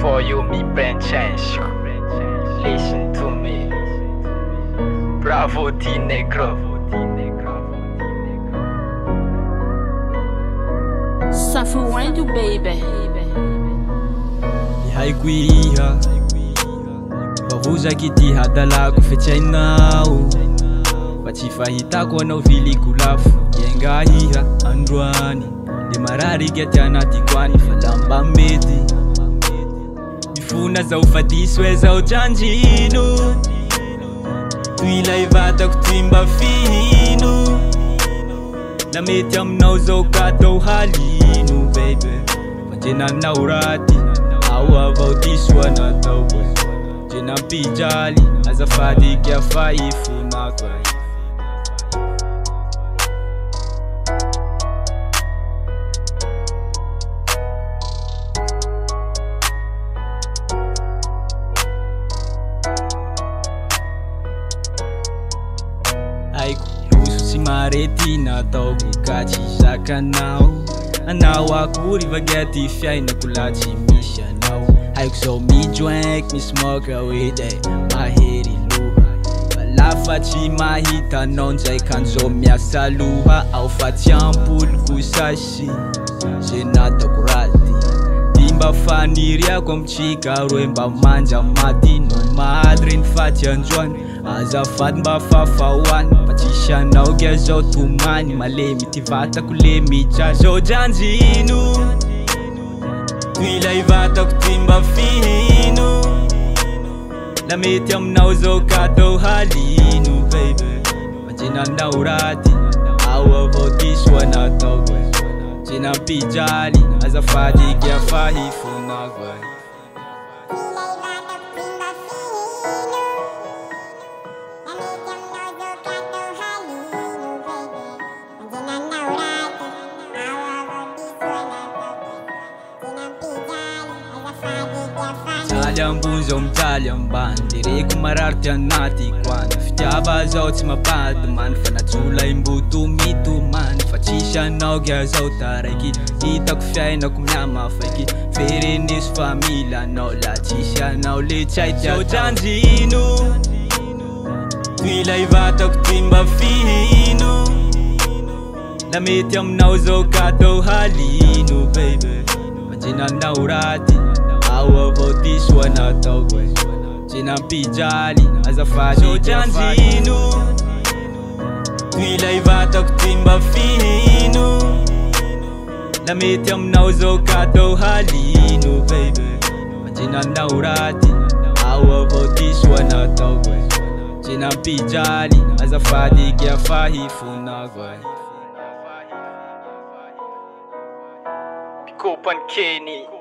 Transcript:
For you, me brain change. Listen to me. Bravo, T Negro. Safuendo, baby. Haikuiha vavuza kitihadalaku fechainao vachifahitako anao viliku lafu yengahiha androany le marariky atianatikwany falamba mety mifuna zao fadiso e zao janjino toila ivatako timba fihino la mety aminao zao katao halino baby fanjenanao raty au avao diso anatao jenampijali azafady kiafaifonako aiko loso sy marety natao bokatsy zakanao anao akory vagiaty fiainako la tsy misy anao haiko zao mijoinky mismoke oede mahery loha falafa tsy mahita anao nzay kanjao miasa loha ao fa tsy ampoloko sasy ze natako raty ty mba faniriako amitsika roe mba manja maty no madry ny faty androany azafady mba fafahoany fa tsisy anao kia zao tomany malemy ty vatako le mitraly zao janjino toila ivatako timba fihino la mety aminao zao katao halino baby fanjenanao raty ao avao diso anatao jenampijali azafady kiafahifonako Mitaly ambony zao mitaly ambany lereko mararity anaty koany fitiava zao tsy mapady many fa natsola imboto mitomany fa tsisy anao kia zao taraiky hitako fiainako miamafaiky fereneso fa mila anao la tsisy anao le tsy aitiazao janjino toila ivatako timba fihino la mety aminao zao katao halino baby fanjenanao raty au avao diso anatao jenampijali azafady janjino toila ivatako timba fihino la mety aminao zao katao halino baby fanjenanao raty au avao diso anatao jenampijali azafady kiafahifonako Kopan Kenny.